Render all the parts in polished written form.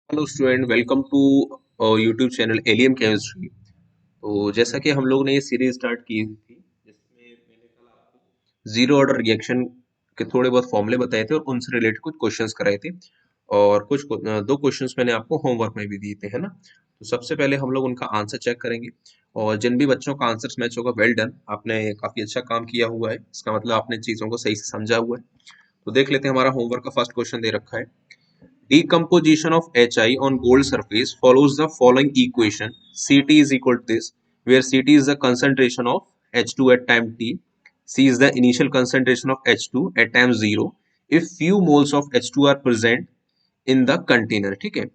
Hello student, welcome to YouTube channel allium chemistry. तो जैसा कि हम लोग ने ये सीरीज स्टार्ट की थी जिसमें मैंने कल आपको जीरो ऑर्डर रिएक्शन के थोड़े बहुत फॉर्मूले बताए थे और उनसे रिलेटेड कुछ क्वेश्चंस कराए थे। और दो क्वेश्चंस मैंने आपको होमवर्क में भी दिए थे, है ना। तो सबसे पहले हम लोग उनका आंसर चेक करेंगे। और जिन भी बच्चों का आंसर मैच होगा, वेल डन, आपने काफी अच्छा काम किया हुआ है। इसका मतलब आपने चीजों को सही से समझा हुआ है। तो देख लेते हैं, हमारा होमवर्क का फर्स्ट क्वेश्चन दे रखा है। Decomposition of Hi on gold surface follows the following equation. Ct is equal to this, where Ct is the concentration of H2 at time t, C is the initial concentration of H2 at time 0, if few moles of H2 are present in the container। ठीक है।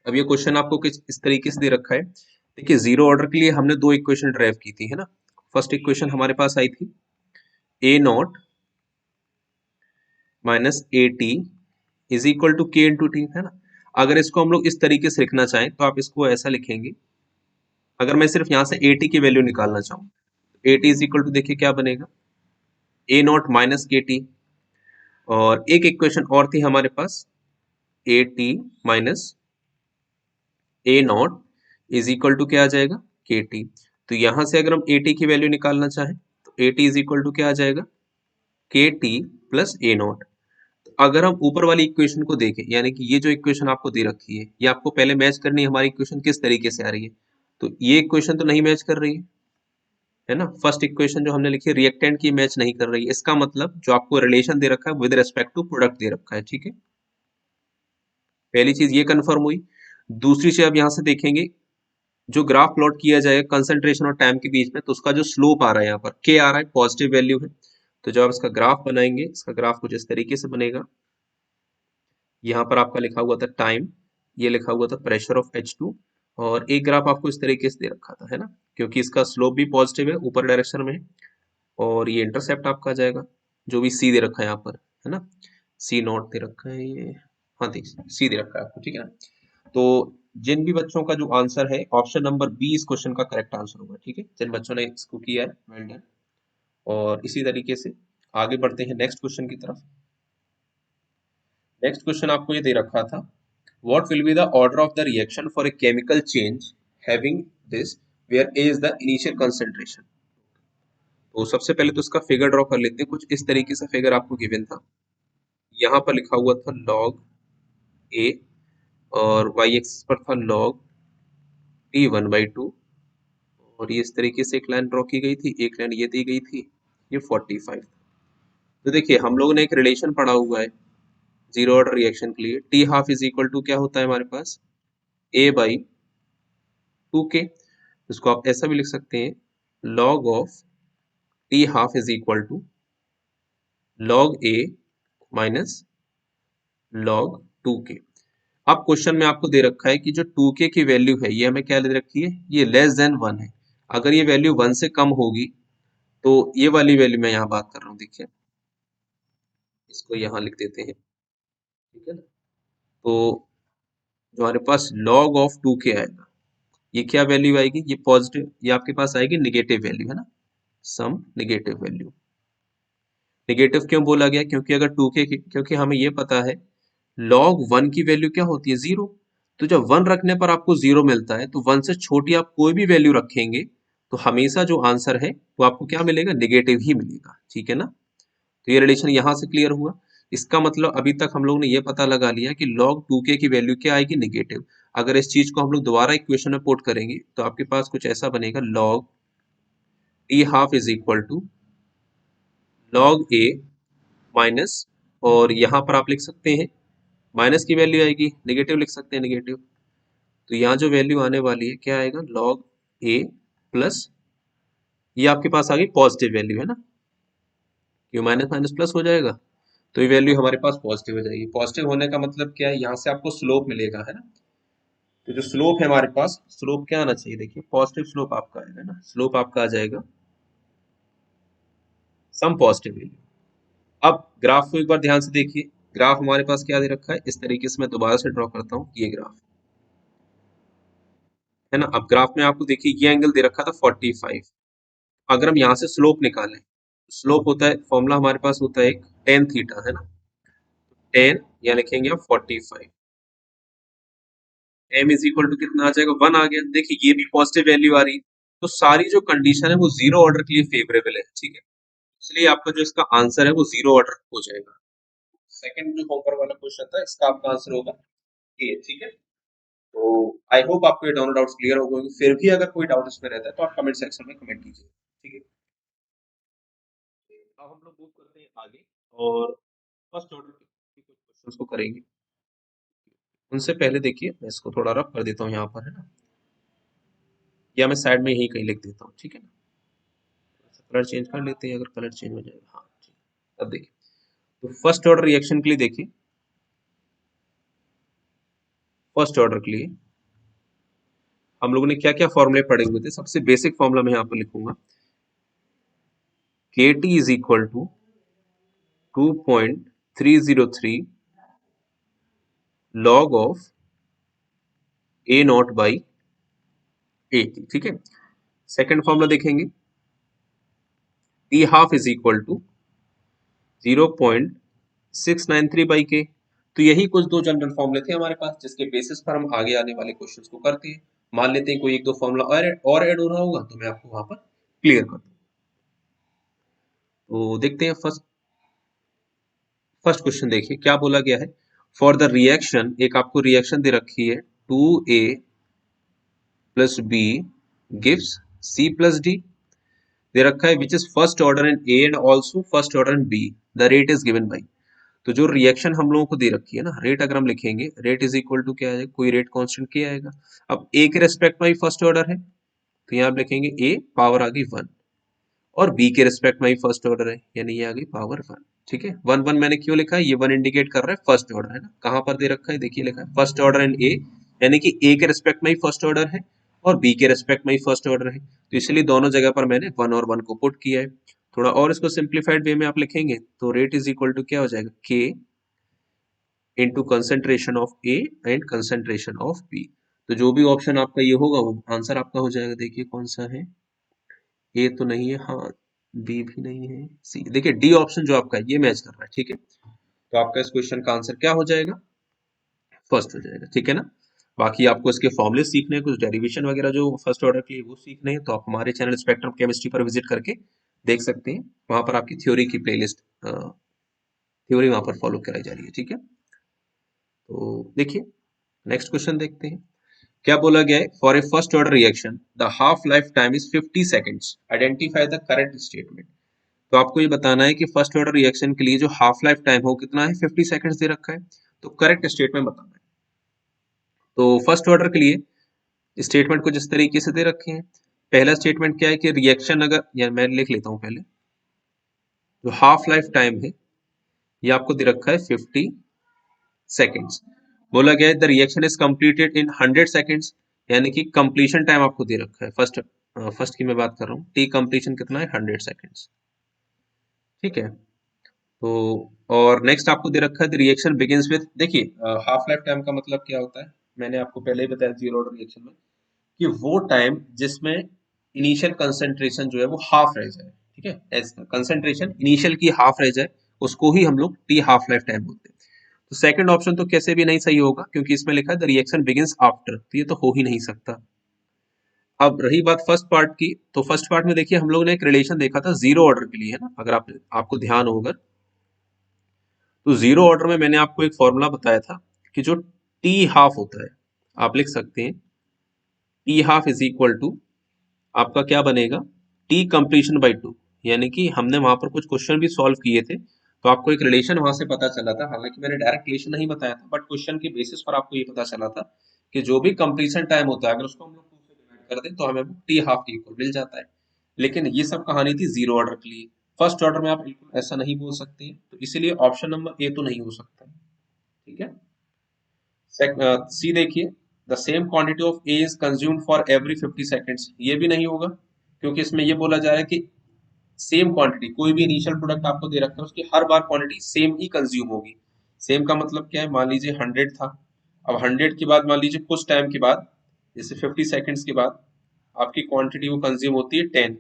अब ये question आपको किस इस तरीके से दे रखा है। देखिए, जीरो ऑर्डर के लिए हमने दो इक्वेशन ड्राइव की थी, है ना। फर्स्ट इक्वेशन हमारे पास आई थी A not minus A T is equal to K into T, है ना। अगर इसको हम लोग इस तरीके से लिखना चाहें तो आप इसको ऐसा लिखेंगे। अगर मैं सिर्फ यहां से ए टी की वैल्यू निकालना चाहूँ, A T is equal to, देखिए क्या बनेगा, A not minus K T. और एक इक्वेशन और थी हमारे पास, A T minus A not is equal to क्या आ जाएगा, के टी। तो यहां से अगर हम ए टी की वैल्यू निकालना चाहें तो A T is equal to क्या आ जाएगा, के टी प्लस ए नॉट। अगर हम ऊपर वाली इक्वेशन को देखें, यानी कि ये जो इक्वेशन आपको दे रखी है, ये आपको पहले मैच करनी है। हमारी इक्वेशन किस तरीके से आ रही है, तो ये इक्वेशन तो नहीं मैच कर रही है ना। फर्स्ट इक्वेशन जो हमने लिखी है रिएक्टेंट की, मैच नहीं कर रही है। इसका मतलब जो आपको रिलेशन दे रखा है विद रिस्पेक्ट टू प्रोडक्ट दे रखा है। ठीक है, पहली चीज ये कंफर्म हुई। दूसरी चीज अब यहां से देखेंगे, जो ग्राफ प्लॉट किया जाएगा कंसंट्रेशन और टाइम के बीच में, तो उसका जो स्लोप आ रहा है यहाँ पर के आ रहा है, पॉजिटिव वैल्यू है। तो जब आप इसका ग्राफ बनाएंगे, इसका ग्राफ कुछ इस तरीके से बनेगा। यहाँ पर आपका लिखा हुआ था टाइम, ये लिखा हुआ था प्रेशर ऑफ H2। और एक ग्राफ आपको इस तरीके से दे रखा था, है ना, क्योंकि इसका स्लोप भी पॉजिटिव है, ऊपर डायरेक्शन में है। और ये इंटरसेप्ट आपका आ जाएगा, जो भी सी दे रखा है यहाँ पर, है ना। सी नॉट दे रखा है ये, हाँ देखिए सी दे रखा है आपको, ठीक है ना। तो जिन भी बच्चों का जो आंसर है, ऑप्शन नंबर बी इस क्वेश्चन का करेक्ट आंसर होगा। ठीक है, जिन बच्चों ने इसको किया है, वेल डन। और इसी तरीके से आगे बढ़ते हैं नेक्स्ट क्वेश्चन की तरफ। नेक्स्ट क्वेश्चन आपको ये दे रखा था, what will be the order of the reaction for a chemical change having this, where A is the initial concentration। तो सबसे पहले तो इसका फिगर ड्रॉ कर लेते हैं। कुछ इस तरीके से फिगर आपको गिवन था। यहाँ पर लिखा हुआ था log A, और y एक्सिस पर था log T1/2। और ये इस तरीके से एक लाइन ड्रॉ की गई थी, एक लाइन ये दी गई थी, ये 45। तो देखिए, हम लोगों ने एक रिलेशन पढ़ा हुआ है जीरो ऑर्डर रिएक्शन के लिए, T half is equal to क्या होता है हमारे पास, A/2k। इसको आप ऐसा भी लिख सकते हैं, log of T half is equal to log A minus log 2k। अब क्वेश्चन में आपको दे रखा है कि जो 2k की वैल्यू है, ये हमें क्या दे रखी है, ये लेस देन 1 है। अगर ये वैल्यू 1 से कम होगी, तो ये वाली वैल्यू मैं यहाँ बात कर रहा हूँ, देखिए इसको यहाँ लिख देते हैं, ठीक है ना। तो जो हमारे पास log ऑफ 2k आएगा, ये क्या वैल्यू आएगी, ये पॉजिटिव, ये आपके पास आएगी निगेटिव वैल्यू, है ना, सम निगेटिव वैल्यू। निगेटिव क्यों बोला गया, क्योंकि अगर 2k क्योंकि हमें ये पता है log 1 की वैल्यू क्या होती है, जीरो। तो जब 1 रखने पर आपको जीरो मिलता है, तो 1 से छोटी आप कोई भी वैल्यू रखेंगे तो हमेशा जो आंसर है वो आपको क्या मिलेगा, निगेटिव ही मिलेगा। ठीक है ना। तो ये रिलेशन यहां से क्लियर हुआ। इसका मतलब अभी तक हम लोग ने ये पता लगा लिया कि log 2k की वैल्यू क्या आएगी, निगेटिव। अगर इस चीज को हम लोग दोबारा इक्वेशन में पुट करेंगे तो आपके पास कुछ ऐसा बनेगा, log t half is equal to log a minus, और यहाँ पर आप लिख सकते हैं माइनस की वैल्यू आएगी, नेगेटिव लिख सकते हैं, नेगेटिव। तो यहाँ जो वैल्यू आने वाली है क्या आएगा, log a प्लस, ये आपके पास आ गई पॉजिटिव वैल्यू, है ना, क्यों माइनस माइनस प्लस हो जाएगा, तो ये वैल्यू हमारे पास पॉजिटिव हो जाएगी। पॉजिटिव होने का मतलब क्या है, यहाँ से आपको स्लोप मिलेगा, है ना। तो जो स्लोप है हमारे पास, स्लोप क्या आना चाहिए, देखिए पॉजिटिव स्लोप आपका आएगा ना, स्लोप आपका आ जाएगा सम पॉजिटिव वैल्यू। अब ग्राफ को एक बार ध्यान से देखिए। ग्राफ हमारे पास क्या दे रखा है, इस तरीके से मैं दोबारा से ड्रॉ करता हूँ, ये ग्राफ है ना। अब ग्राफ में आपको देखिए ये एंगल दे रखा था 45। अगर हम यहाँ से स्लोप निकालें, स्लोप होता है, फॉर्मूला हमारे पास होता है एक टेन थीटा, है ना। टेन या लिखेंगे आप 45। m इज इक्वल टू कितना आ जाएगा 1 आ गया। देखिए ये भी पॉजिटिव वैल्यू आ रही है, तो सारी जो कंडीशन है वो जीरो ऑर्डर के लिए फेवरेबल है, ठीक है। इसलिए आपका जो इसका आंसर है वो जीरो ऑर्डर हो जाएगा। सेकंड जो होमवर्क वाला क्वेश्चन था इसका आपका आंसर होगा ए, ठीक है। तो आई होप आपको ये दोनों डाउट्स क्लियर हो गए। फिर भी अगर कोई डाउट इसमें रहता है तो आप कमेंट सेक्शन में कमेंट कीजिए, ठीक है। अब हम लोग मूव करते हैं आगे और फर्स्ट ऑर्डर के कुछ क्वेश्चंस को करेंगे। उनसे पहले देखिए मैं इसको थोड़ा रफ कर देता हूँ यहाँ पर, है ना, या मैं साइड में यही कहीं लिख देता हूँ, ठीक है ना। कलर चेंज कर लेते हैं, अगर कलर चेंज हो जाएगा। हाँ ठीक है। अब देखिए तो फर्स्ट ऑर्डर रिएक्शन के लिए देखिए, फर्स्ट ऑर्डर के लिए हम लोगों ने क्या क्या फॉर्मूले पढ़े हुए थे। सबसे बेसिक फॉर्मूला मैं यहाँ पर लिखूंगा, K T is equal to 2.303 log of A not by A T, ठीक है। सेकेंड फॉर्मूला देखेंगे, T half is equal to 0.693 by K. तो यही कुछ दो जनरल फॉर्मूले थे हमारे पास जिसके बेसिस पर हम आगे आने वाले क्वेश्चंस को करते हैं। मान लेते हैं कोई एक दो फॉर्मूला और ऐड हो रहा होगा तो मैं आपको वहां पर क्लियर कर दूं। तो देखते हैं फर्स्ट फर्स्ट क्वेश्चन। देखिए क्या बोला गया है, फॉर द रिएक्शन, एक आपको रिएक्शन दे रखी है 2a plus B gives C plus D, दे रखा है which is first order in A and also first order in B, the rate is given by. तो जो रिएक्शन हम लोगों को दे रखी है ना, रेट अगर हम लिखेंगे, रेट इज इक्वल टू क्या है, कोई रेट कांस्टेंट क्या आएगा। अब ए के रेस्पेक्ट में ही फर्स्ट ऑर्डर है तो यहाँ आप लिखेंगे ए पावर आ गई 1, और बी के रिस्पेक्ट में ही फर्स्ट ऑर्डर है यानी ये आ गई पावर 1, ठीक है। 1 1 मैंने क्यों लिखा है, ये 1 इंडिकेट कर रहा है फर्स्ट ऑर्डर, है ना। कहां पर दे रखा है, देखिए लिखा है फर्स्ट ऑर्डर इन ए, यानी कि ए के रिस्पेक्ट में ही फर्स्ट ऑर्डर है और बी के रिस्पेक्ट में ही फर्स्ट ऑर्डर है, तो इसलिए दोनों जगह पर मैंने 1 और 1 को पुट किया है। थोड़ा और इसको सिंप्लीफाइड वे में आप लिखेंगे तो रेट इज इक्वल टू क्या हो जाएगा, K into concentration of A and concentration of B. तो जो भी ऑप्शन आपका ये होगा वो आंसर आपका हो जाएगा। देखिए कौन सा है, ए तो नहीं है, हाँ बी भी नहीं है, सी। देखिए डी ऑप्शन जो आपका है ये मैच कर रहा है, ठीक है। तो आपका इस क्वेश्चन का आंसर क्या हो जाएगा, फर्स्ट हो जाएगा, ठीक है ना। बाकी आपको इसके फॉर्मूले सीखने हैं, कुछ डेरिवेशन वगैरह जो फर्स्ट ऑर्डर के लिए वो सीखने हैं, तो आप हमारे चैनल स्पेक्ट्रम केमिस्ट्री पर विजिट करके देख सकते हैं। वहां पर आपकी थ्योरी की प्लेलिस्ट, थ्योरी वहां पर फॉलो कराई जा रही है, ठीक है। तो देखिए नेक्स्ट क्वेश्चन देखते हैं। क्या बोला गया है, for A first order reaction the half life time is 50 seconds, identify the correct statement. तो आपको ये बताना है कि फर्स्ट ऑर्डर रिएक्शन के लिए जो हाफ लाइफ टाइम हो कितना है, 50 सेकंड्स दे रखा है, तो करेक्ट स्टेटमेंट बताना है। तो फर्स्ट ऑर्डर के लिए स्टेटमेंट कुछ इस तरीके से दे रखे हैं। पहला स्टेटमेंट क्या है कि रिएक्शन अगर, या मैं लिख लेता हूं पहले, जो हाफ लाइफ टाइम है ये आपको दे रखा है 50 सेकेंड्स। बोला गया है the reaction is completed in 100 seconds, यानी कि कंप्लीशन टाइम आपको दे रखा है, फर्स्ट की मैं बात कर रहा हूँ, टी कंप्लीशन कितना है 100 सेकेंड्स, ठीक है। तो और नेक्स्ट आपको दे रखा है द रिएक्शन बिगिंस विद, देखिए हाफ लाइफ टाइम का मतलब क्या होता है, मैंने आपको पहले ही बताया जीरो ऑर्डर रिएक्शन में, कि वो टाइम जिसमें इनिशियल कंसंट्रेशन जो है वो हाफ रह जाए, ठीक है। कंसंट्रेशन इनिशियल की हाफ रह जाए उसको ही हम लोग टी हाफ लाइफ टाइम बोलते हैं। तो सेकंड ऑप्शन तो कैसे भी नहीं सही होगा क्योंकि इसमें लिखा है द रिएक्शन बिगिंस आफ्टर, तो ये तो हो ही नहीं सकता। अब रही बात फर्स्ट पार्ट की, तो फर्स्ट पार्ट में देखिए हम लोग ने एक रिलेशन देखा था जीरो ऑर्डर के लिए, है ना, अगर आपको ध्यान होगा तो जीरो ऑर्डर में मैंने आपको एक फॉर्मूला बताया था कि जो टी हाफ होता है, आप लिख सकते हैं T half is equal to आपका क्या बनेगा, टी कंप्लीशन बाई 2, यानी कि हमने वहां पर कुछ क्वेश्चन भी सॉल्व किए थे तो आपको एक रिलेशन वहां से पता चला था, हालांकि मैंने डायरेक्ट रिलेशन नहीं बताया था बट क्वेश्चन के बेसिस पर आपको ये पता चला था कि जो भी कंप्लीशन टाइम होता है अगर उसको हम लोग 2 से डिवाइड कर दें तो हमें वो टी हाफ के इक्वल मिल जाता है। लेकिन ये सब कहानी थी जीरो ऑर्डर के लिए, फर्स्ट ऑर्डर में आप बिल्कुल ऐसा नहीं बोल सकते हैं, तो इसीलिए ऑप्शन नंबर ए तो नहीं हो सकता, ठीक है। सी देखिए, the same quantity of A is consumed for every 50 seconds, ये भी नहीं होगा क्योंकि इसमें ये बोला जा रहा है कि सेम क्वांटिटी, कोई भी इनिशियल प्रोडक्ट आपको दे रखा है उसकी हर बार क्वांटिटी सेम ही कंज्यूम होगी। सेम का मतलब क्या है, मान लीजिए 100 था, अब 100 के बाद मान लीजिए कुछ टाइम के बाद, जैसे 50 सेकेंड्स के बाद आपकी क्वांटिटी वो कंज्यूम होती है 10,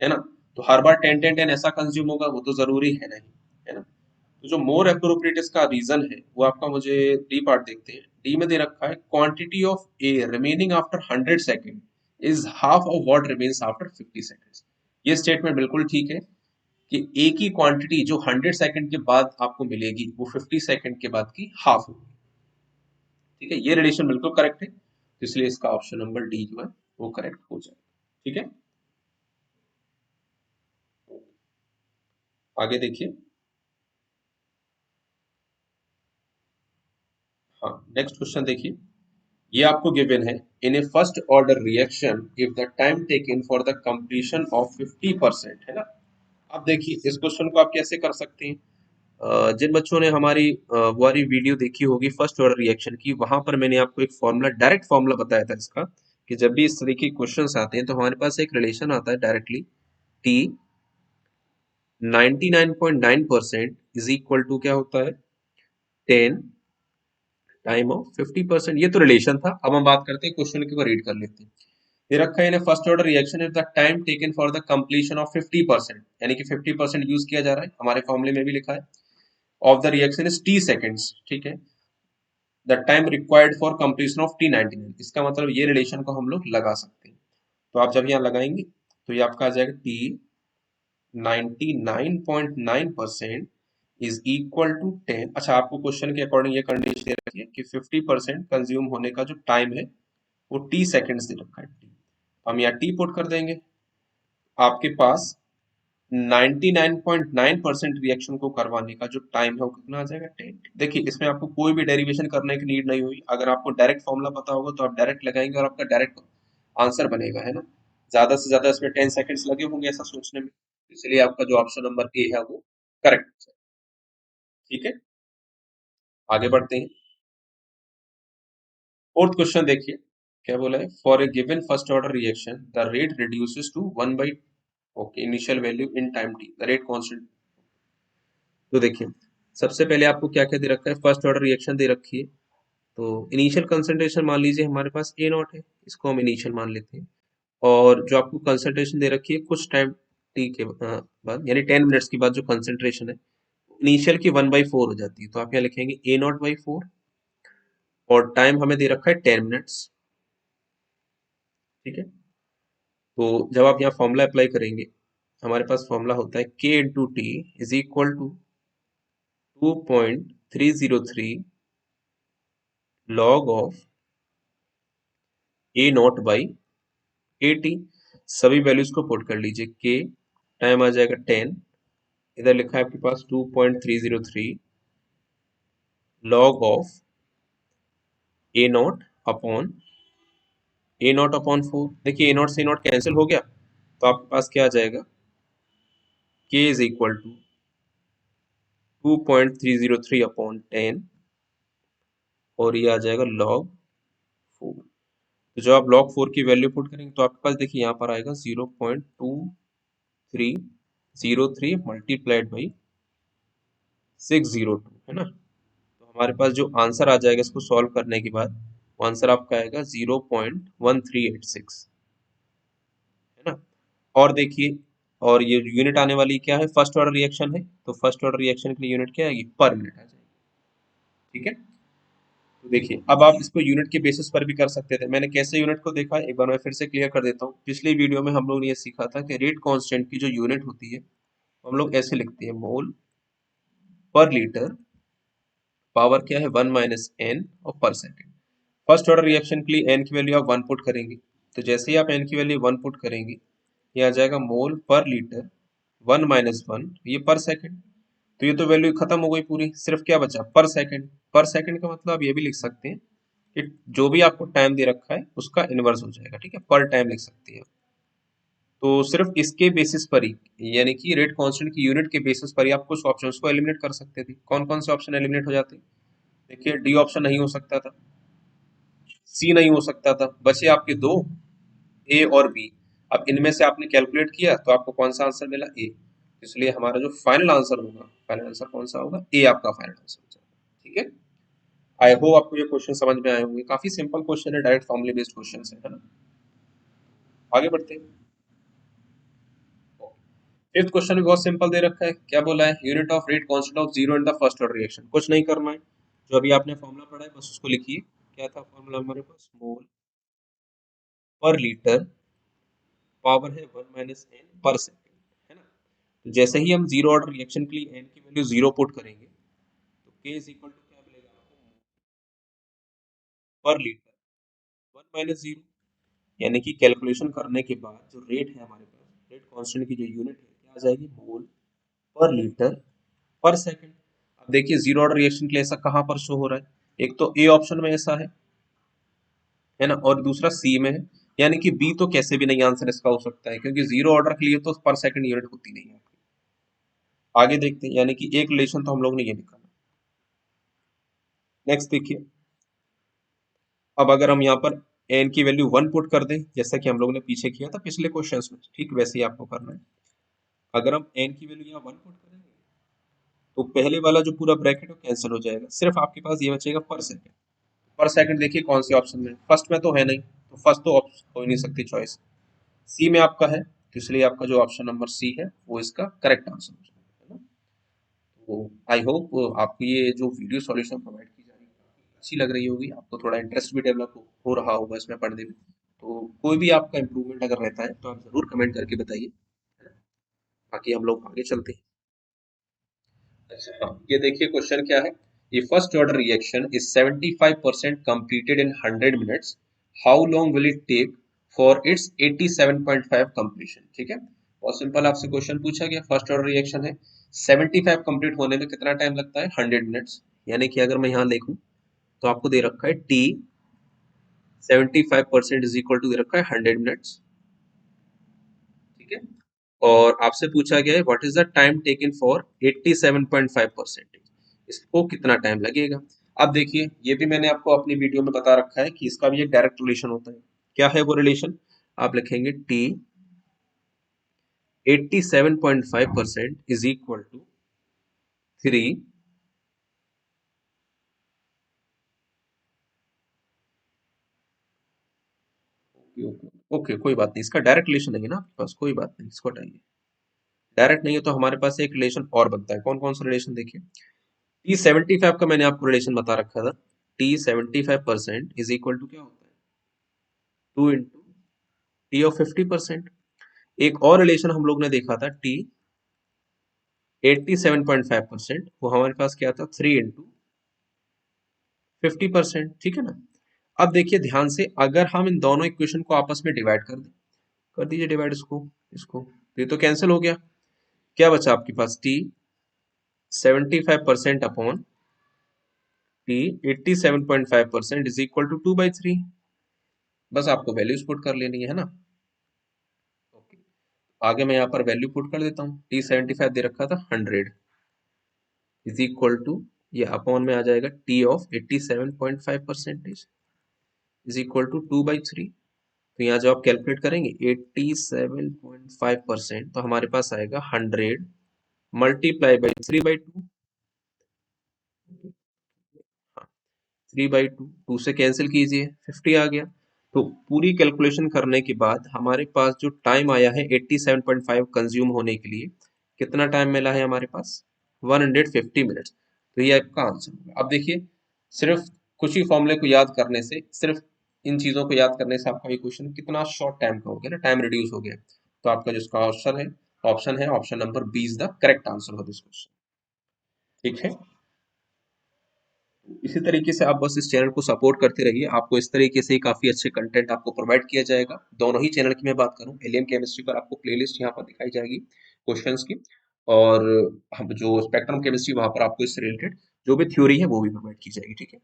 है ना। तो हर बार 10 10 10 ऐसा कंज्यूम होगा वो तो जरूरी है नहीं, है ना। तो जो मोर अप्रोप्रिएट इसका रीजन है वो आपका, मुझे डी पार्ट देखते हैं, डी में दे रखा है quantity of A remaining after 100 second is half of what remains after 50 seconds. ये स्टेटमेंट बिल्कुल ठीक है कि ए की क्वांटिटी जो 100 सेकेंड के बाद आपको मिलेगी वो 50 सेकेंड के बाद की हाफ होगी। ठीक है, ये रिलेशन बिल्कुल करेक्ट है, तो इसलिए इसका ऑप्शन नंबर डी जो है वो करेक्ट हो जाएगा। ठीक है, आगे देखिए। हाँ, नेक्स्ट क्वेश्चन देखिए, ये आपको गिवन है in a first order reaction if the time taken for the completion of 50%, है ना। अब देखिए इस क्वेश्चन को आप कैसे कर सकते हैं। जिन बच्चों ने हमारी वो वाली वीडियो देखी होगी फर्स्ट ऑर्डर रिएक्शन की, वहां पर मैंने आपको एक फॉर्मूला, डायरेक्ट फॉर्मूला बताया था इसका, कि जब भी इस तरीके के क्वेश्चंस आते हैं तो हमारे पास एक रिलेशन आता है directly, T 99.9% is equal to क्या होता है, 10 टाइम ऑफ 50%। ये तो रिलेशन था। अब हम बात करते हैं क्वेश्चन के ऊपर, रीड कर लेते हैं। ये रखा है first order reaction if the time taken for the completion of 50%, यानी कि 50% यूज किया जा रहा है, हमारे फॉर्मूले में भी लिखा है, of the reaction is T seconds. ठीक है, the time required for completion of T 99, इसका मतलब ये रिलेशन को हम लोग लगा सकते हैं। तो आप जब यहाँ लगाएंगे तो ये आपका आ जाएगा टी 99.9% इज इक्वल टू 10। अच्छा, आपको क्वेश्चन के अकॉर्डिंग ये कंडीशन दे रखी है कि 50% कंज्यूम होने का जो टाइम है वो टी सेकेंड्स दे रखा है। हम यहाँ टी पुट कर देंगे, आपके पास 99.9% रिएक्शन को करवाने का जो टाइम है वो कितना आ जाएगा, 10। देखिए इसमें आपको कोई भी डेरिवेशन करने की नीड नहीं हुई। अगर आपको डायरेक्ट फॉर्मूला पता होगा तो आप डायरेक्ट लगाएंगे और आपका डायरेक्ट आंसर बनेगा, है ना। ज्यादा से ज्यादा इसमें 10 सेकंड्स लगे होंगे ऐसा सोचने में, इसलिए आपका जो ऑप्शन नंबर ए है वो करेक्ट है। ठीक है, आगे बढ़ते हैं। फोर्थ क्वेश्चन देखिए, क्या बोला है, for a given first order reaction the rate reduces to 1 by, okay, initial value in time T, the rate constant. तो देखिए सबसे पहले आपको क्या क्या दे रखा है, फर्स्ट ऑर्डर रिएक्शन दे रखी है, तो इनिशियल कंसंट्रेशन मान लीजिए हमारे पास ए नॉट है, इसको हम इनिशियल मान लेते हैं। और जो आपको कंसंट्रेशन दे रखी है कुछ टाइम टी के बाद, यानी 10 मिनट्स के बाद जो कंसंट्रेशन है इनिशियल की 1/4 हो जाती है, तो आप यहाँ लिखेंगे ए नॉट बाई 4, और टाइम हमें दे रखा है 10 मिनट्स। ठीक है, तो जब आप यहाँ फॉर्मूला अप्लाई करेंगे, हमारे पास फॉर्मूला होता है K into T is equal to 2.303 log of A not by A T. सभी वैल्यूज को पुट कर लीजिए, के टाइम आ जाएगा 10, इधर लिखा है आपके पास 2.303 log of A not upon 4। देखिए ए नॉट से ए नॉट कैंसिल हो गया, तो आपके पास क्या आ जाएगा, के इज इक्वल टू 2.303 अपॉन 10, और ये आ जाएगा लॉग 4। तो जब आप log 4 की वैल्यू पुट करेंगे तो आपके पास देखिए यहाँ पर आएगा 0.2303 मल्टीप्लाइड बाई 602, है ना। तो हमारे पास जो आंसर आ जाएगा इसको सॉल्व करने के बाद, वो आंसर आपका आएगा 0.1386, है ना। और देखिए, और ये यूनिट आने वाली क्या है, फर्स्ट ऑर्डर रिएक्शन है, तो फर्स्ट ऑर्डर रिएक्शन के लिए यूनिट क्या आएगी, पर मिनट आ जाएगी। ठीक है, तो देखिए अब आप इसको यूनिट के बेसिस पर भी कर सकते थे। मैंने कैसे यूनिट को देखा, एक बार मैं फिर से क्लियर कर देता हूँ। पिछली वीडियो में हम लोग ने ये सीखा था कि रेट कांस्टेंट की जो यूनिट होती है हम लोग ऐसे लिखते हैं, मोल पर लीटर, पावर क्या है 1 माइनस एन, और पर सेकेंड। फर्स्ट ऑर्डर रिएक्शन के लिए एन की वैल्यू आप 1 पुट करेंगे, तो जैसे ही आप एन की वैल्यू 1 पुट करेंगे ये आ जाएगा मोल पर लीटर 1 - 1, ये पर सेकेंड। तो ये तो वैल्यू खत्म हो गई पूरी, सिर्फ क्या बचा, पर सेकेंड। पर सेकेंड का मतलब आप ये भी लिख सकते हैं कि जो भी आपको टाइम दे रखा है उसका इनवर्स हो जाएगा। ठीक है, पर टाइम लिख सकते हैं। तो सिर्फ इसके बेसिस पर ही, यानी कि रेट कांस्टेंट की यूनिट के बेसिस पर ही आप कुछ ऑप्शंस को एलिमिनेट कर सकते थे। कौन कौन से ऑप्शन एलिमिनेट हो जाते, देखिए डी ऑप्शन नहीं हो सकता था, सी नहीं हो सकता था, बचे आपके दो, ए और बी। अब इनमें से आपने कैलकुलेट किया तो आपको कौन सा आंसर मिला, ए। इसलिए हमारा जो फाइनल आंसर होगा, फाइनल आंसर कौन सा होगा, ए आपका फाइनल आंसर हो जाएगा। ठीक है, आई होप आपको ये क्वेश्चन समझ में आए होंगे। काफी सिंपल क्वेश्चन है, डायरेक्ट फॉर्मूले बेस्ड क्वेश्चन है ना। आगे बढ़ते हैं। फिफ्थ क्वेश्चन भी बहुत सिंपल दे रखा है, क्या बोला है, unit of rate constant of zero in the first order reaction. कुछ नहीं करना है, जो अभी आपने फॉर्मूला पढ़ा है बस उसको लिखिए, क्या था फॉर्मूला हमारे पास, मोल पर लीटर, पावर है 1 - n पर सेकेंड, है ना। तो जैसे ही हम जीरो ऑर्डर रिएक्शन के लिए n की वैल्यू जीरो पुट करेंगे तो k इज इक्वल टू क्या मिलेगा आपको, पर लीटर 1 - 0, यानी कि कैलकुलेशन करने के बाद जो रेट है हमारे पास, रेट कांस्टेंट की जो यूनिट है क्या आ जाएगी, मोल पर लीटर पर सेकंड। अब देखिए जीरो ऑर्डर रिएक्शन के लिए ऐसा कहां पर शो हो रहा है, एक तो ए ऑप्शन में ऐसा है ना, और दूसरा सी में है, यानी कि बी तो कैसे भी नहीं आंसर इसका हो सकता है, क्योंकि जीरो ऑर्डर के लिए तो पर सेकंड यूनिट होती नहीं है। आगे देखते हैं, यानी कि एक रिलेशन तो हम लोग ने ये निकाला। नेक्स्ट देखिए, अब अगर हम यहाँ पर एन की वैल्यू 1 पुट कर दें, जैसा कि हम लोग ने पीछे किया था पिछले क्वेश्चंस में, ठीक वैसे ही आपको करना है। अगर हम एन की वैल्यू यहाँ 1 पुट करेंगे तो पहले वाला जो पूरा ब्रैकेट है कैंसिल हो जाएगा, सिर्फ आपके पास ये बचेगा पर सेकंड। पर सेकंड देखिए कौन से ऑप्शन में, फर्स्ट में तो है नहीं, तो फर्स्ट तो हो ही नहीं सकती चॉइस, सी में आपका है, तो इसलिए आपका जो ऑप्शन नंबर सी है वो इसका करेक्ट आंसर हो जाएगा, है ना। तो आई होप आपको ये जो वीडियो सॉल्यूशन प्रोवाइड की जा रही है काफी अच्छी लग रही होगी, आपको थोड़ा इंटरेस्ट भी डेवलप हो रहा होगा इसमें पढ़ने में। तो कोई भी आपका इम्प्रूवमेंट अगर रहता है तो आप जरूर कमेंट करके बताइए, है ना? बाकी हम लोग आगे चलते हैं। अच्छा हाँ, ये देखिए क्वेश्चन क्या है, ये first order reaction is 75% completed in 100 minutes, how long will it take for its 87.5 completion, ठीक है। बहुत सिंपल आपसे क्वेश्चन पूछा गया, फर्स्ट ऑर्डर रिएक्शन है, 75 कंप्लीट होने में कितना टाइम लगता है, 100 मिनट्स, यानी कि अगर मैं यहाँ लिखूं तो आपको दे रखा है टी 75% इज इक्वल टू दे रखा है 100 मिनट्स, ठीक है। और आपसे पूछा गया है what is the time taken for 87.5%, इसको कितना टाइम लगेगा। अब देखिए ये भी मैंने आपको अपनी वीडियो में बता रखा है कि इसका भी एक डायरेक्ट रिलेशन होता है। क्या है वो रिलेशन, आप लिखेंगे T 87.5% is equal to 3, okay okay कोई बात नहीं, इसका डायरेक्ट रिलेशन नहीं है ना आपके पास, कोई बात नहीं, इसको हटाइए। डायरेक्ट नहीं है तो हमारे पास एक रिलेशन और बनता है, कौन कौन सा रिलेशन देखिए, टी 75 का मैंने आपको रिलेशन बता रखा था, टी 75% इज इक्वल टू क्या होता है, 2 इंटू टी ऑफ 50%। एक और रिलेशन हम लोग ने देखा था टी 87.5%, वो हमारे पास क्या था, 3 इंटू 50%, ठीक है ना। अब देखिए ध्यान से, अगर हम इन दोनों इक्वेशन को आपस में डिवाइड कर दें, कर दीजिए डिवाइड इसको इसको, तो ये तो कैंसिल हो गया, क्या बचा आपके पास, T 75% upon T 87.5% is equal to 2/3, बस आपको वैल्यूज पुट कर लेनी है ना। ओके, आगे मैं यहाँ पर वैल्यू पुट कर देता हूँ, टी 75 दे रखा था 100 इज इक्वल टू, ये अपॉन में आ जाएगा T of 87.5% is equal to 2/3। तो यहाँ जब आप कैलकुलेट करेंगे 87.5%, तो हमारे पास आएगा 100 मल्टीप्लाई बाई 3/2, हाँ 3/2, 2 से कैंसिल कीजिए 50 आ गया। तो पूरी कैलकुलेशन करने के बाद हमारे पास जो टाइम आया है 87.5 कंज्यूम होने के लिए, कितना टाइम मिला है हमारे पास, 150 मिनट्स। तो ये आपका आंसर होगा। अब देखिए सिर्फ कुछ ही फॉर्मूले को याद करने से, सिर्फ इन चीजों को याद करने से आपका ये क्वेश्चन कितना शॉर्ट टाइम का हो गया ना, टाइम रिड्यूस हो गया। तो आपका जिसका ऑप्शन है option number B is the correct answer for this question, ठीक है। इसी तरीके से आप बस इस चैनल को सपोर्ट करते रहिए, आपको इस तरीके से ही काफी अच्छे कंटेंट आपको प्रोवाइड किया जाएगा। दोनों ही चैनल की मैं बात करूं, एलियन केमिस्ट्री पर आपको प्लेलिस्ट यहाँ पर दिखाई जाएगी क्वेश्चंस की, और हम जो स्पेक्ट्रम केमिस्ट्री वहां पर आपको इससे रिलेटेड जो भी थ्योरी है वो भी प्रोवाइड की जाएगी, ठीक है।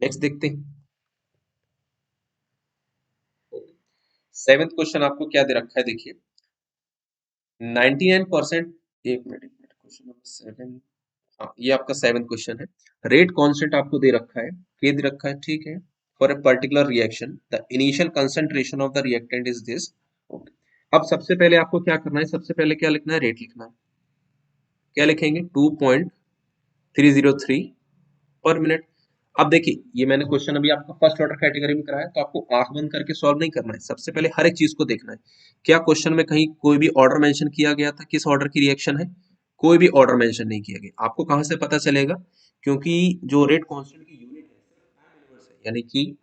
नेक्स्ट देखते हैं, सेवेंथ क्वेश्चन आपको क्या दे रखा है, देखिए 99%, एक मिनट क्वेश्चन नंबर 7, हाँ ये आपका सेवेंथ क्वेश्चन है, रेट कांस्टेंट आपको दे रखा है, के दे रखा है, ठीक है। For a particular reaction the initial concentration of the reactant is this, okay. अब सबसे पहले आपको क्या करना है, सबसे पहले क्या लिखना है, रेट लिखना है। क्या लिखेंगे, 2.303 पर मिनट। अब देखिए ये मैंने क्वेश्चन अभी आपका फर्स्ट ऑर्डर कैटेगरी में कराया, तो आपको आंख बंद करके सॉल्व नहीं करना है, सबसे पहले हर एक चीज को देखना है। क्या क्वेश्चन में कहीं कोई भी ऑर्डर मेंशन किया गया था, किस ऑर्डर की रिएक्शन है, कोई भी ऑर्डर मेंशन नहीं किया गया। आपको कहां से पता चलेगा, क्योंकि जो रेट कांस्टेंट की यूनिट है यानी कि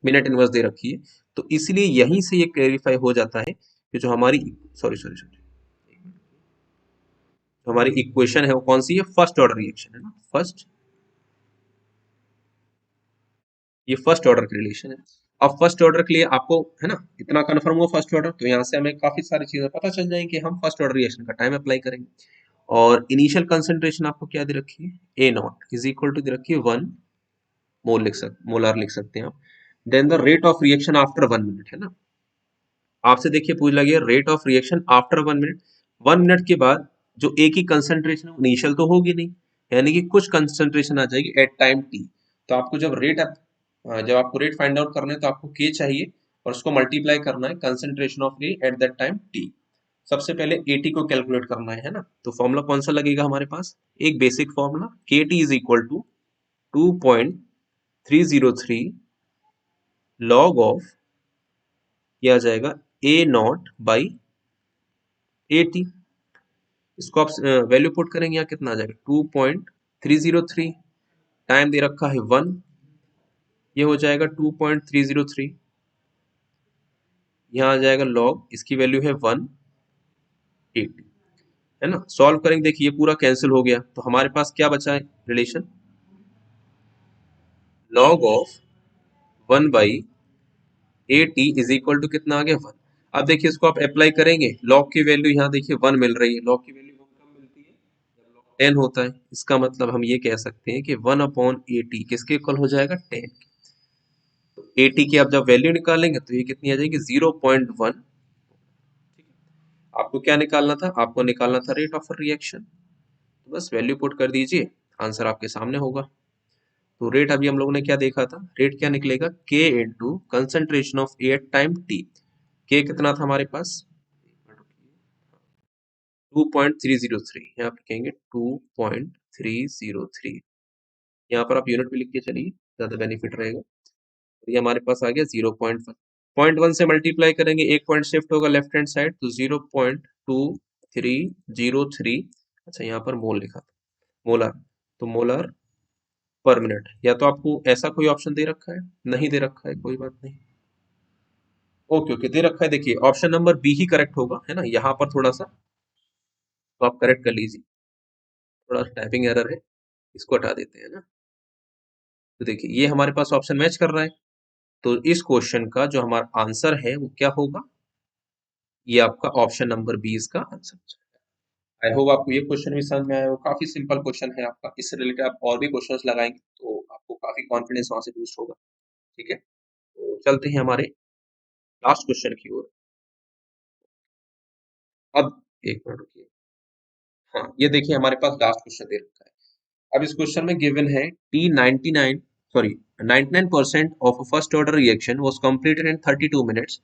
मिनट इनवर्स दे रखी है। तो इसलिए यहीं से ये क्लेरिफाई हो जाता है कि जो हमारी सॉरी सॉरी सॉरी जो हमारी इक्वेशन है वो कौन सी है, फर्स्ट ऑर्डर रिएक्शन है ना, ये फर्स्ट ऑर्डर की रिलेशन है। अब फर्स्ट ऑर्डर के लिए आपको है ना इतना कन्फर्म हुआ फर्स्ट ऑर्डर, तो यहाँ से हमें काफी सारी चीजें पता चल जाएंगी कि हम फर्स्ट ऑर्डर रिएक्शन का टाइम अप्लाई करेंगे। और इनिशियल कंसंट्रेशन आपको क्या दे रखी है, A not is equal to दे रखी है 1 मोलर लिख सकते हैं आप। Then the rate of reaction after 1 minute है ना, आपसे देखिए पूछ लगी rate of reaction after 1 minute. 1 minute के बाद जो ए की कंसंट्रेशन इनिशियल तो होगी नहीं, यानी कि कुछ कंसंट्रेशन आ जाएगी एट टाइम टी। तो आपको जब आपको रेट फाइंड आउट करना है तो आपको के चाहिए और उसको मल्टीप्लाई करना है concentration of A at that time T. सबसे पहले एटी को कैलकुलेट करना है ना, तो फॉर्मूला कौन सा लगेगा हमारे पास, एक basic formula K T is equal to 2.303 log of, यह आ जाएगा A not by A T. इसको आप वैल्यू पुट करेंगे या कितना आ जाएगा 2.303, टाइम दे रखा है 1, ये हो जाएगा 2.303, यहाँ आ जाएगा लॉग, इसकी वैल्यू है 180 है ना। सॉल्व करेंगे, देखिए ये पूरा कैंसिल हो गया, तो हमारे पास क्या बचा है relation, log of 1/80 is equal to कितना आ गया 1। अब देखिए इसको आप अप्लाई करेंगे, लॉग की वैल्यू यहाँ देखिए 1 मिल रही है, लॉग की वैल्यू कब मिलती है जब लॉग 10 होता है, इसका मतलब हम ये कह सकते हैं कि 1/80 किसके इक्वल हो जाएगा 10। तो 80 की आप जब वैल्यू निकालेंगे तो ये कितनी आ जाएगी 0.1। आपको क्या निकालना था, आपको निकालना था रेट ऑफ रिएक्शन, तो बस वैल्यू पुट कर दीजिए, आंसर आपके सामने होगा। तो रेट अभी हम लोगों ने क्या देखा था, रेट क्या निकलेगा K into concentration of A at time T. K कितना था हमारे पास 2.303, यहाँ पे कहेंगे 2.303, यहाँ पर आप यूनिट भी लिख के चलिए, ज्यादा बेनिफिट रहेगा। ये हमारे पास आ गया 0.1, 0.1 से मल्टीप्लाई करेंगे, एक पॉइंट शिफ्ट होगा लेफ्ट हैंड साइड, तो 0.2303, अच्छा यहाँ पर मोल लिखा था, मोलर, तो मोलर पर मिनट, या तो आपको ऐसा कोई ऑप्शन दे रखा है, नहीं दे रखा है कोई बात नहीं, ओके ओके दे रखा है, देखिए ऑप्शन नंबर बी ही करेक्ट होगा है ना, यहाँ पर थोड़ा सा तो आप करेक्ट कर लीजिए, थोड़ा टाइपिंग एरर है, इसको हटा देते हैं ना। तो देखिए ये हमारे पास ऑप्शन मैच कर रहा है, तो इस क्वेश्चन का जो हमारा आंसर है वो क्या होगा, ये आपका ऑप्शन नंबर बी इसका आंसर। आई होप आपको ये क्वेश्चन भी समझ में आया हो, काफी सिंपल क्वेश्चन है आपका, इससे रिलेटेड आप और भी क्वेश्चंस लगाएंगे तो आपको काफी कॉन्फिडेंस वहां से बूस्ट होगा। ठीक है, तो चलते हैं हमारे लास्ट क्वेश्चन की ओर। अब एक मिनट रुकिए, हाँ ये देखिए हमारे पास लास्ट क्वेश्चन दे रखा है। अब इस क्वेश्चन में गिवन है T 99% of a first order reaction was completed in 32 minutes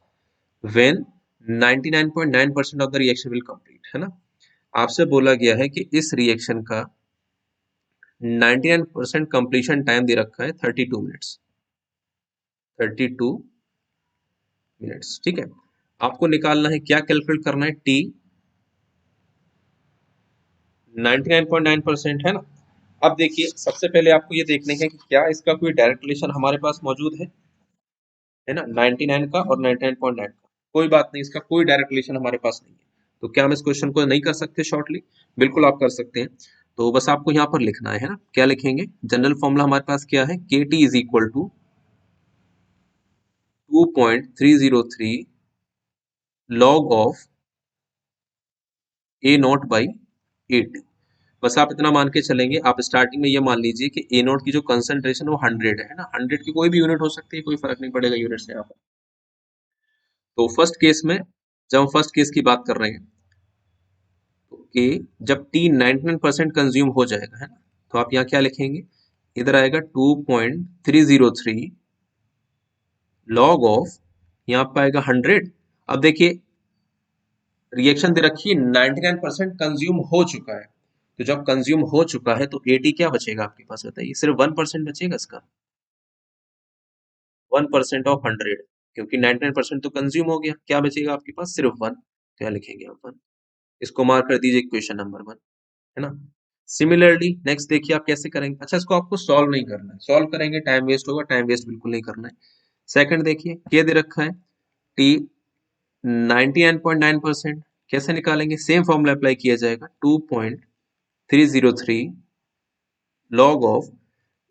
when 99.9% of the reaction will complete, है ना। आपसे बोला गया है कि इस रिएक्शन का 99% कंप्लीशन टाइम दे रखा है 32 मिनट्स, 32 मिनट्स, ठीक है। आपको निकालना है, क्या कैलकुलेट करना है, टी 99.9% है ना। अब देखिए सबसे पहले आपको ये देखने है कि क्या इसका कोई डायरेक्ट रिलेशन हमारे पास मौजूद है ना, 99 का और 99.9 का, कोई बात नहीं, इसका कोई डायरेक्ट रिलेशन हमारे पास नहीं है, तो क्या हम इस क्वेश्चन को नहीं कर सकते शॉर्टली, बिल्कुल आप कर सकते हैं। तो बस आपको यहाँ पर लिखना है ना, क्या लिखेंगे, जनरल फॉर्मूला हमारे पास क्या है, K T is equal to 2.303 log of A not by 8। बस आप इतना मान के चलेंगे, आप स्टार्टिंग में ये मान लीजिए कि ए नॉट की जो कंसंट्रेशन वो 100 है ना, 100 की कोई भी यूनिट हो सकती है, कोई फर्क नहीं पड़ेगा यूनिट से यहाँ पर। तो फर्स्ट केस में, जब हम फर्स्ट केस की बात कर रहे हैं, तो कि जब टी 99% कंज्यूम हो जाएगा है ना, तो आप यहाँ क्या लिखेंगे, इधर आएगा 2.303 लॉग ऑफ, यहाँ पे आएगा 100। अब देखिए रिएक्शन दे रखी है 99% कंज्यूम हो चुका है, तो जब कंज्यूम हो चुका है तो 80 क्या बचेगा आपके पास, बताइए, सिर्फ 1% बचेगा इसका, 1% ऑफ 100, क्योंकि 99% तो कंज्यूम हो गया, क्या बचेगा आपके पास, सिर्फ 1, क्या लिखेंगे आप 1, इसको मार्क कर दीजिए इक्वेशन नंबर 1, है ना। सिमिलरली नेक्स्ट देखिए आप कैसे करेंगे। अच्छा, इसको आपको सॉल्व नहीं करना है, सॉल्व करेंगे टाइम वेस्ट होगा, टाइम वेस्ट बिल्कुल नहीं करना है। सेकंड देखिए क्या दे रखा है, टी 99.9%, कैसे निकालेंगे, सेम फॉर्मूला अप्लाई किया जाएगा, 2.303 लॉग ऑफ,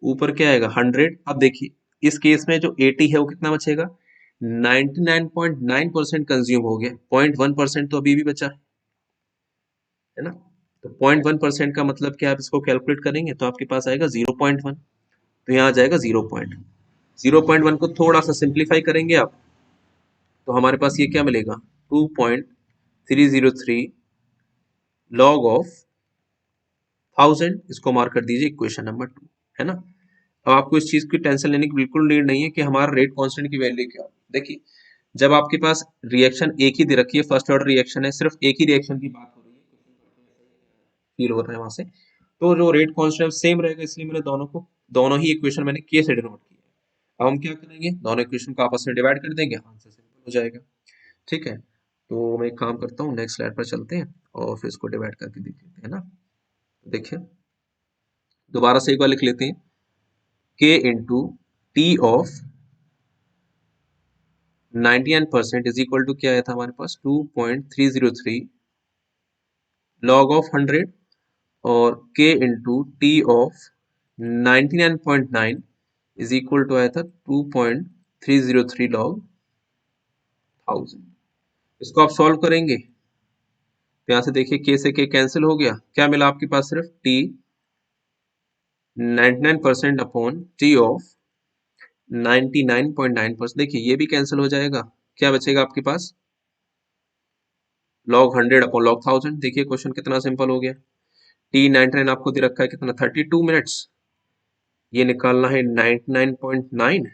ऊपर क्या आएगा 100। अब देखिए इस केस में जो 80 है वो कितना बचेगा, 99.9% कंज्यूम हो गया, 0.1% तो अभी भी बचा है ना। तो 0.1% का मतलब क्या, आप इसको कैलकुलेट करेंगे तो आपके पास आएगा 0.1, तो यहाँ आ जाएगा 0.1 को थोड़ा सा सिंप्लीफाई करेंगे आप, तो हमारे पास ये क्या मिलेगा, 2.303 लॉग ऑफ 1000, इसको मार्क कर दीजिए इक्वेशन नंबर 2, है ना। अब आपको इस चीज की टेंशन लेने की बिल्कुल नीड नहीं है कि हमारा रेट कांस्टेंट की वैल्यू क्या हो। देखिए जब आपके पास रिएक्शन एक ही दे रखी है, फर्स्ट ऑर्डर रिएक्शन है, सिर्फ एक ही रिएक्शन की बात हो रही है, फील हो रहा है वहां से, तो जो रेट कांस्टेंट सेम रहेगा, इसलिए मैंने दोनों ही इक्वेशन मैंने के से डिनोट किया है। अब हम क्या करेंगे, दोनों इक्वेशन को आपस में डिवाइड कर देंगे, आंसर सिंपल हो जाएगा। ठीक है, तो मैं एक काम करता हूँ, नेक्स्ट स्लाइड पर चलते हैं और फिर इसको डिवाइड करके देख लेते हैं ना। देखिए दोबारा से एक बार लिख लेते हैं, k into T of 99% is equal to क्या आया था हमारे पास, 2.303 लॉग ऑफ 100, और k into T of 99.9 is equal to आया था 2.303 लॉग 1000। इसको आप सॉल्व करेंगे तो यहाँ से देखिए k से k कैंसिल हो गया, क्या मिला आपके पास, सिर्फ t 99% अपॉन टी ऑफ 99.9%, देखिए ये भी कैंसिल हो जाएगा, क्या बचेगा आपके पास, लॉग 100 अपॉन लॉग 1000। देखिए क्वेश्चन कितना सिंपल हो गया। टी 99 आपको दे रखा है कितना, 32 मिनट्स, ये निकालना है 99.9,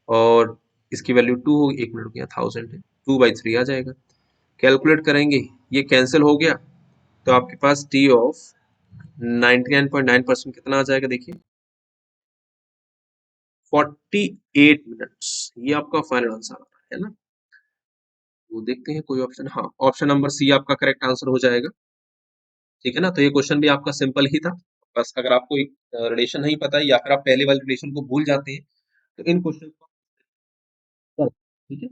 और इसकी वैल्यू 2 होगी, 1 मिनट गया, 1000 है, 2/3 आ जाएगा। कैलकुलेट करेंगे, ये कैंसिल हो गया, तो आपके पास टी ऑफ 99.9% कितना आ जाएगा, देखिए 48 मिनट्स, ये आपका फाइनल आंसर आ रहा है ना। तो देखते हैं कोई ऑप्शन, हाँ ऑप्शन नंबर सी आपका करेक्ट आंसर हो जाएगा। ठीक है ना, तो ये क्वेश्चन भी आपका सिंपल ही था। बस अगर आपको रिलेशन नहीं पता है या फिर आप पहले वाले रिलेशन को भूल जाते हैं, तो इन क्वेश्चन को कर, ठीक है।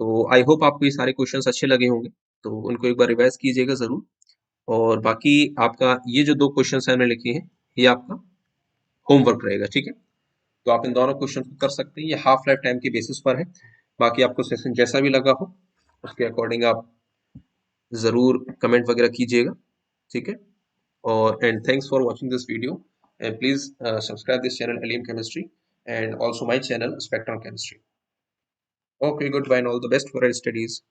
तो आई होप आपको ये सारे क्वेश्चंस अच्छे लगे होंगे, तो उनको एक बार रिवाइज कीजिएगा जरूर। और बाकी आपका ये जो दो क्वेश्चंस हैं मैंने लिखे हैं, ये आपका होमवर्क रहेगा, ठीक है। तो आप इन दोनों क्वेश्चन को कर सकते हैं, ये हाफ लाइफ टाइम के बेसिस पर है। बाकी आपको सेशन जैसा भी लगा हो उसके अकॉर्डिंग आप जरूर कमेंट वगैरह कीजिएगा, ठीक है। और and thanks for watching this video, and please subscribe this channel Alien Chemistry, and also my channel Spectrum Chemistry. Okay, goodbye and all the best for your studies.